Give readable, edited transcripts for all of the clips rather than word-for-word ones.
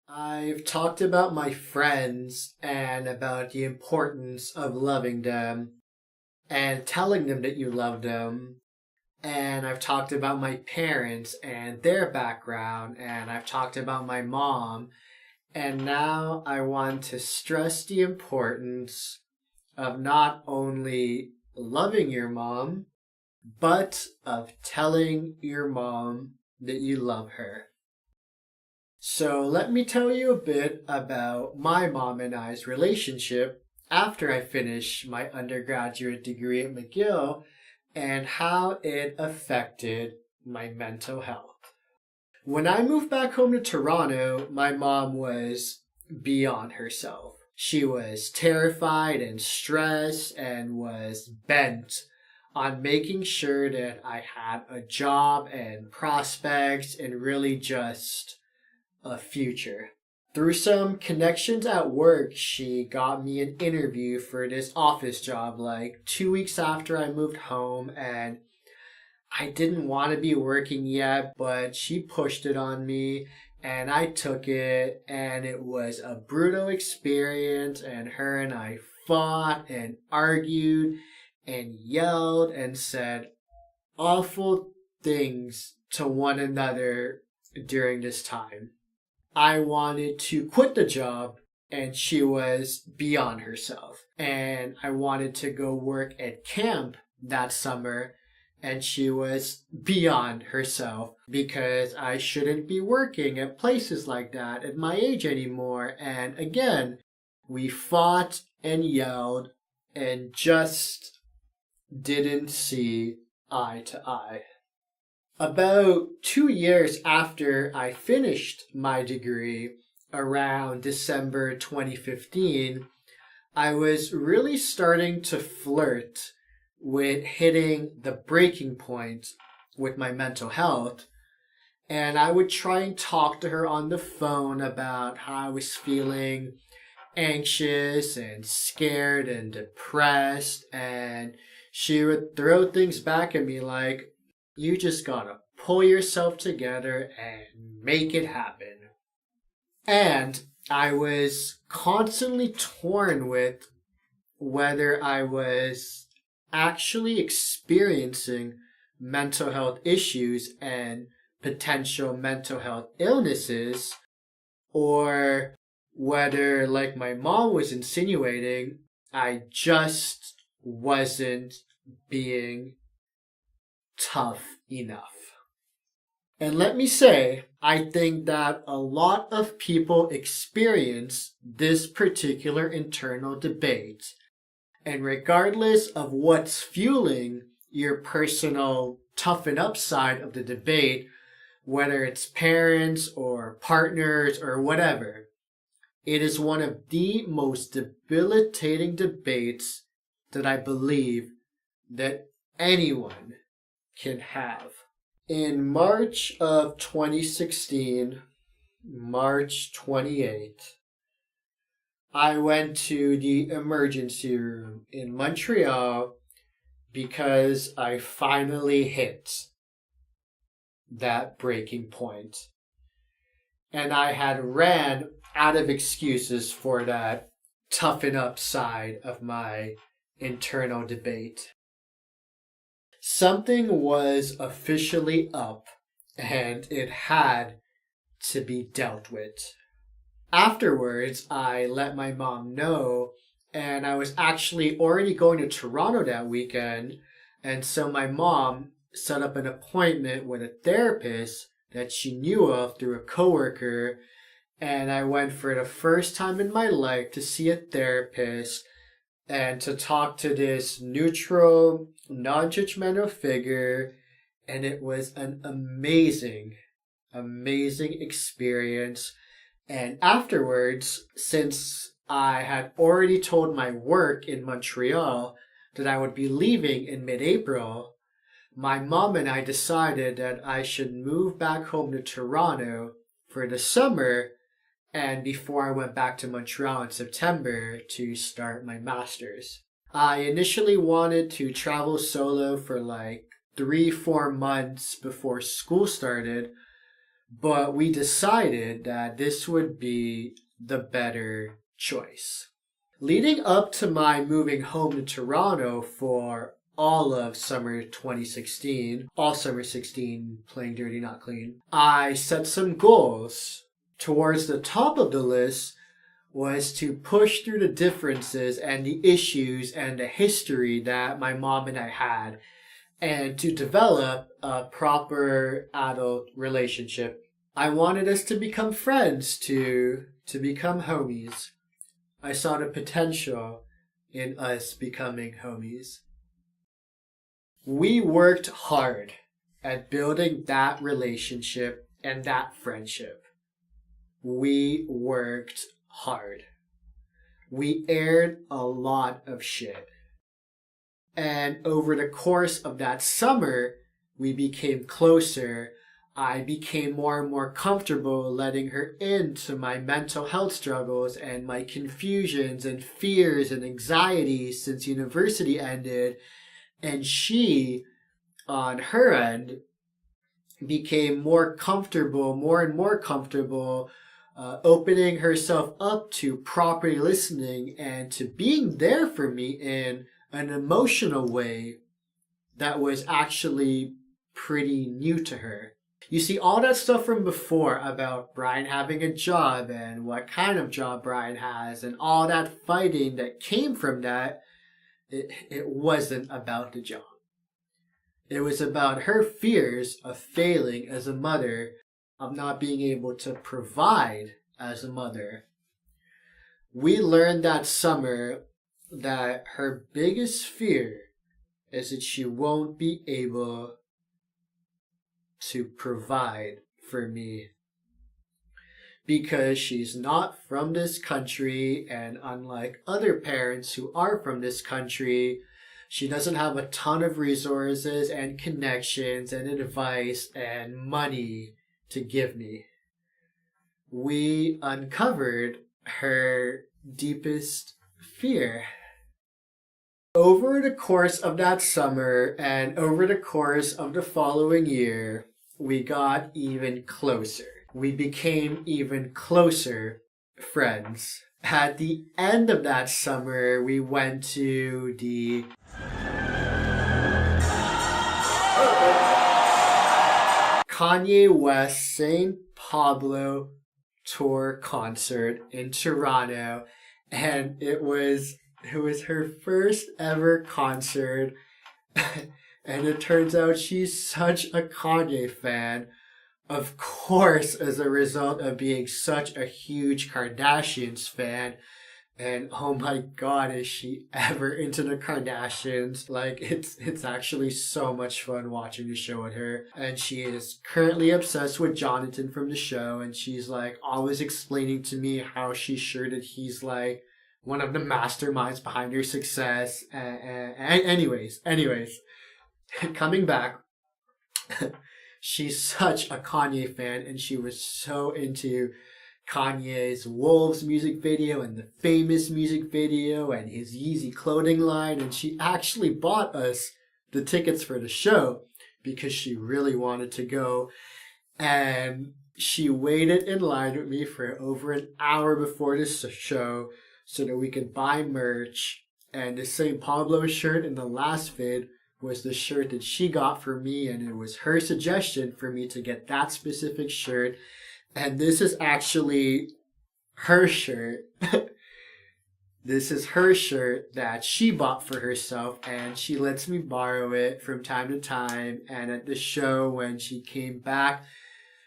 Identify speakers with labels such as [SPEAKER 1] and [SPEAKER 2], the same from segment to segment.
[SPEAKER 1] I've talked about my friends and about the importance of loving them and telling them that you love them. And I've talked about my parents and their background, and I've talked about my mom. And now I want to stress the importance of not only loving your mom, but of telling your mom that you love her. So let me tell you a bit about my mom and I's relationship after I finished my undergraduate degree at McGill and how it affected my mental health. When I moved back home to Toronto, my mom was beyond herself. She was terrified and stressed and was bent on making sure that I had a job and prospects and really just a future. Through some connections at work, she got me an interview for this office job like 2 weeks after I moved home, and I didn't want to be working yet, but she pushed it on me and I took it, and it was a brutal experience, and her and I fought and argued and yelled and said awful things to one another during this time. I wanted to quit the job, and she was beyond herself. And I wanted to go work at camp that summer, and she was beyond herself because I shouldn't be working at places like that at my age anymore. And again, we fought and yelled and just didn't see eye to eye. About 2 years after I finished my degree, around December 2015, I was really starting to flirt with hitting the breaking point with my mental health. And I would try and talk to her on the phone about how I was feeling anxious and scared and depressed. And she would throw things back at me like, you just gotta pull yourself together and make it happen. And I was constantly torn with whether I was actually experiencing mental health issues and potential mental health illnesses, or whether, like my mom was insinuating, I just wasn't being tough enough. And let me say, I think that a lot of people experience this particular internal debate. And regardless of what's fueling your personal toughen up side of the debate, whether it's parents or partners or whatever, it is one of the most debilitating debates that I believe that anyone can have. In March of 2016, March 28th, I went to the emergency room in Montreal because I finally hit that breaking point. And I had ran out of excuses for that toughen up side of my internal debate. Something was officially up, and it had to be dealt with. Afterwards, I let my mom know, and I was actually already going to Toronto that weekend, and so my mom set up an appointment with a therapist that she knew of through a coworker, and I went for the first time in my life to see a therapist and to talk to this neutral, non-judgmental figure, and it was an amazing experience. And afterwards, since I had already told my work in Montreal that I would be leaving in mid-April, my mom and I decided that I should move back home to Toronto for the summer and before I went back to Montreal in September to start my master's. I initially wanted to travel solo for like 3-4 months before school started, but we decided that this would be the better choice. Leading up to my moving home to Toronto for all of summer 2016, all summer 16, playing dirty, not clean, I set some goals. Towards the top of the list was to push through the differences and the issues and the history that my mom and I had, and to develop a proper adult relationship. I wanted us to become friends, to become homies. I saw the potential in us becoming homies. We worked hard at building that relationship and that friendship. We worked hard. We aired a lot of shit. And over the course of that summer, we became closer. I became more and more comfortable letting her into my mental health struggles and my confusions and fears and anxieties since university ended. And she, on her end, became more comfortable, more and more comfortable, opening herself up to properly listening and to being there for me in an emotional way that was actually pretty new to her. You see, all that stuff from before about Brian having a job and what kind of job Brian has and all that fighting that came from that, it wasn't about the job. It was about her fears of failing as a mother, of not being able to provide as a mother. We learned that summer that her biggest fear is that she won't be able to provide for me because she's not from this country, and unlike other parents who are from this country, she doesn't have a ton of resources and connections and advice and money to give me. We uncovered her deepest fear. Over the course of that summer and over the course of the following year, we got even closer. We became even closer friends. At the end of that summer, we went to the Kanye West St. Pablo tour concert in Toronto, and it was her first ever concert. And it turns out she's such a Kanye fan, of course, as a result of being such a huge Kardashians fan. And oh my god, is she ever into the Kardashians. Like, it's actually so much fun watching the show with her. And she is currently obsessed with Jonathan from the show, and she's like always explaining to me how she's sure that he's like one of the masterminds behind her success. Anyways, coming back, she's such a Kanye fan, and she was so into Kanye's Wolves music video and the Famous music video and his Yeezy clothing line, and she actually bought us the tickets for the show because she really wanted to go. And she waited in line with me for over an hour before this show so that we could buy merch. And the St. Pablo shirt in the last vid was the shirt that she got for me, and it was her suggestion for me to get that specific shirt. And this is actually her shirt. This is her shirt that she bought for herself, and she lets me borrow it from time to time. And at the show, when she came back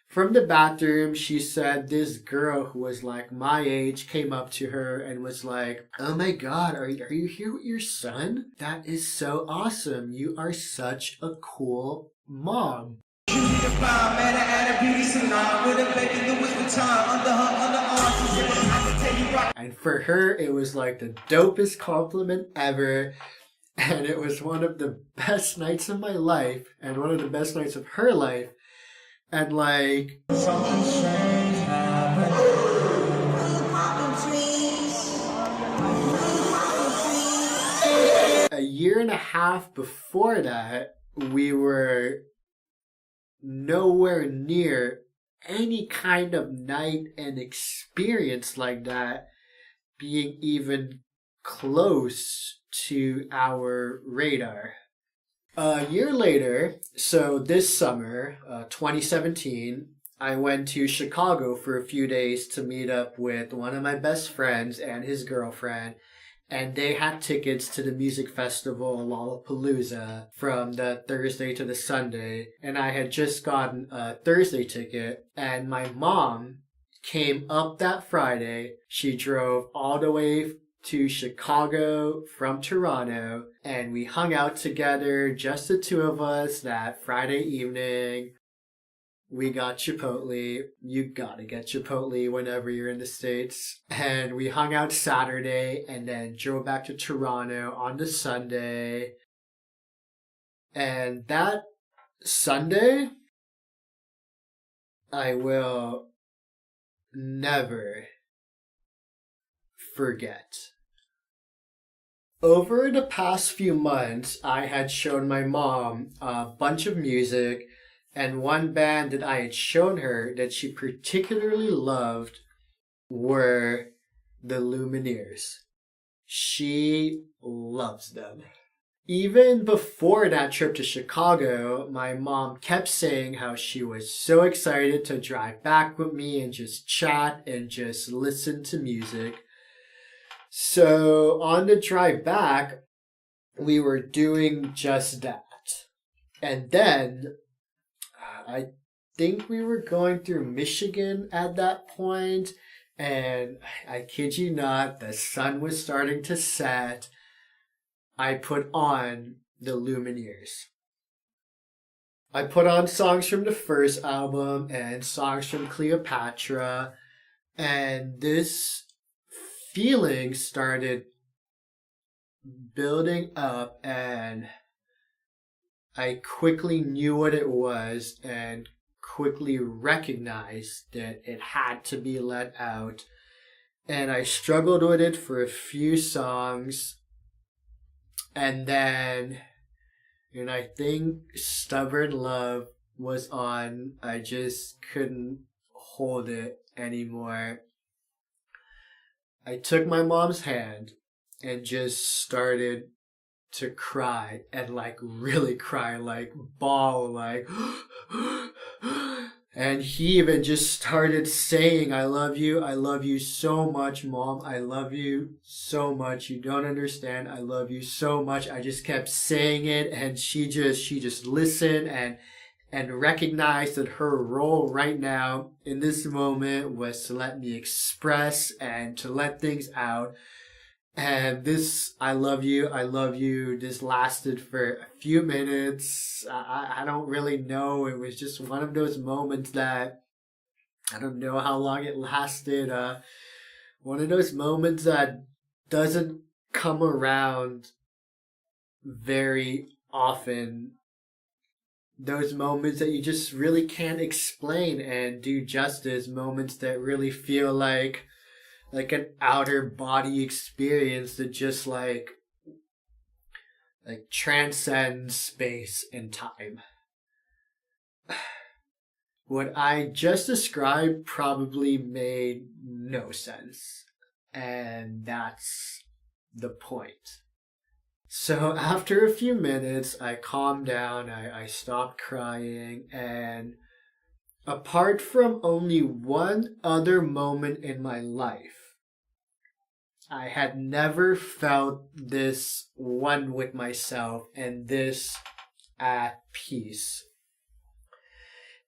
[SPEAKER 1] from the bathroom, she said this girl who was like my age came up to her and was like, "Oh my god, are you here with your son? That is so awesome. You are such a cool mom." And for her, it was like the dopest compliment ever. And it was one of the best nights of my life and one of the best nights of her life. And like, something strange happened. A year and a half before that, we were nowhere near any kind of night and experience like that being even close to our radar. A year later, so this summer, 2017, I went to Chicago for a few days to meet up with one of my best friends and his girlfriend, and they had tickets to the music festival Lollapalooza from the Thursday to the Sunday, and I had just gotten a Thursday ticket, and my mom came up that Friday. She drove all the way to Chicago from Toronto, and we hung out together, just the two of us, that Friday evening. We got Chipotle. You gotta get Chipotle whenever you're in the States. And we hung out Saturday and then drove back to Toronto on the Sunday. And that Sunday, I will never forget. Over the past few months, I had shown my mom a bunch of music, and one band that I had shown her that she particularly loved were the Lumineers. She loves them. Even before that trip to Chicago, my mom kept saying how she was so excited to drive back with me and just chat and just listen to music. So on the drive back, we were doing just that. And then I think we were going through Michigan at that point, and I kid you not, the sun was starting to set. I put on the Lumineers. I put on songs from the first album and songs from Cleopatra, and this feeling started building up, and I quickly knew what it was and quickly recognized that it had to be let out. And I struggled with it for a few songs. And then, and I think Stubborn Love was on. I just couldn't hold it anymore. I took my mom's hand and just started to cry, and like really cry, like bawl, like and he even just started saying, I love you so much, Mom, I love you so much, you don't understand, I love you so much. I just kept saying it, and she just listened and recognized that her role right now in this moment was to let me express and to let things out. And this, I love you, this lasted for a few minutes. I don't really know. It was just one of those moments that, I don't know how long it lasted. One of those moments that doesn't come around very often. Those moments that you just really can't explain and do justice. Moments that really feel like an outer body experience that just like transcends space and time. What I just described probably made no sense, and that's the point. So after a few minutes, I calmed down, I stopped crying, and apart from only one other moment in my life, I had never felt this one with myself and this at peace.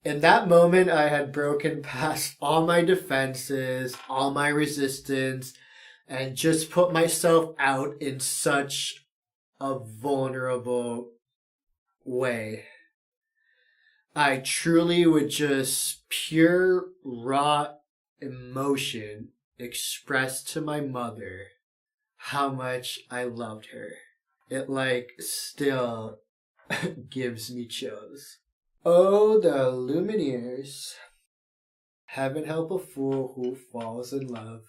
[SPEAKER 1] In that moment, I had broken past all my defenses, all my resistance, and just put myself out in such a vulnerable way. I truly would just pure raw emotion express to my mother how much I loved her. It still gives me chills. Oh, the Lumineers. Heaven help a fool who falls in love.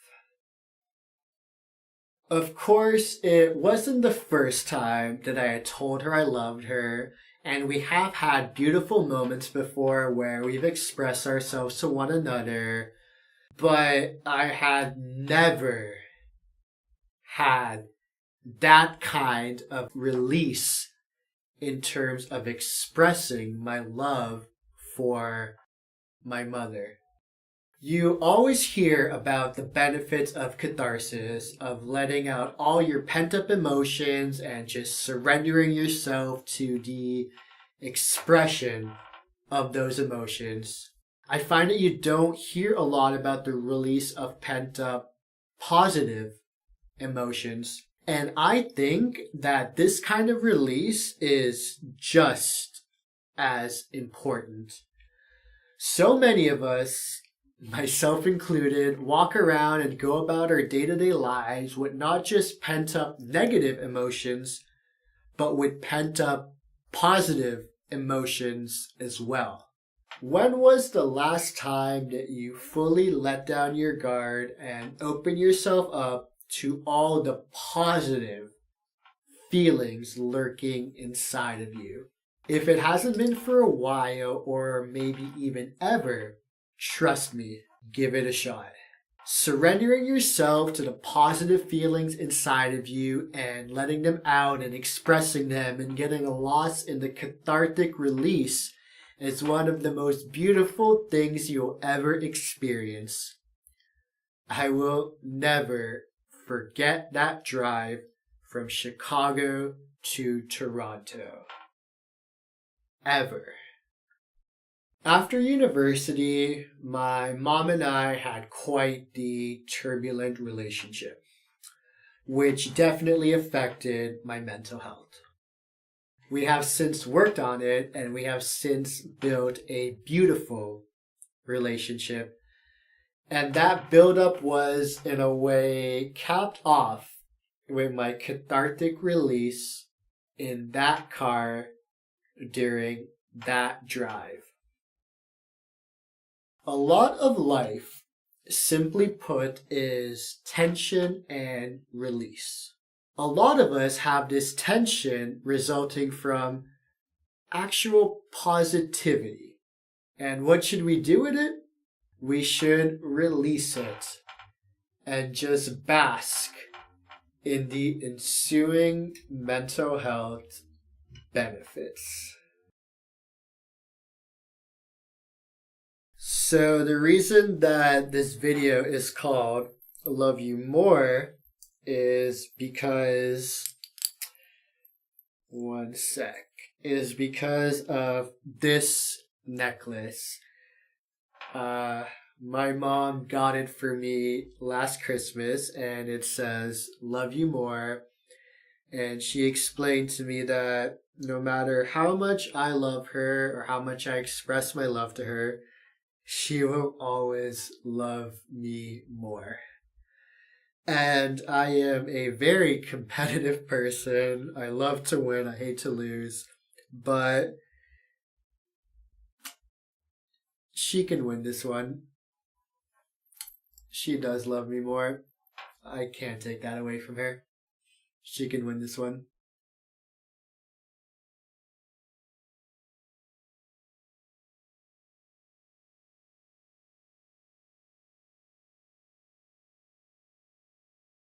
[SPEAKER 1] Of course, it wasn't the first time that I had told her I loved her, And we have had beautiful moments before where we've expressed ourselves to one another, but I had never had that kind of release in terms of expressing my love for my mother. You always hear about the benefits of catharsis, of letting out all your pent up emotions and just surrendering yourself to the expression of those emotions. I find that you don't hear a lot about the release of pent up positive emotions. And I think that this kind of release is just as important. So many of us, myself included, walk around and go about our day-to-day lives with not just pent-up negative emotions, but with pent-up positive emotions as well. When was the last time that you fully let down your guard and open yourself up to all the positive feelings lurking inside of you? If it hasn't been for a while, or maybe even ever, trust me, give it a shot. Surrendering yourself to the positive feelings inside of you and letting them out and expressing them and getting lost in the cathartic release is one of the most beautiful things you'll ever experience. I will never forget that drive from Chicago to Toronto. Ever. After university, my mom and I had quite the turbulent relationship, which definitely affected my mental health. We have since worked on it, and we have since built a beautiful relationship. And that buildup was, in a way, capped off with my cathartic release in that car during that drive. A lot of life, simply put, is tension and release. A lot of us have this tension resulting from actual positivity. And what should we do with it? We should release it and just bask in the ensuing mental health benefits. So the reason that this video is called Love You More is because, because of this necklace. My mom got it for me last Christmas, and it says Love You More. And she explained to me that no matter how much I love her or how much I express my love to her, she will always love me more. And I am a very competitive person. I love to win. I hate to lose. But she can win this one. She does love me more. I can't take that away from her. She can win this one.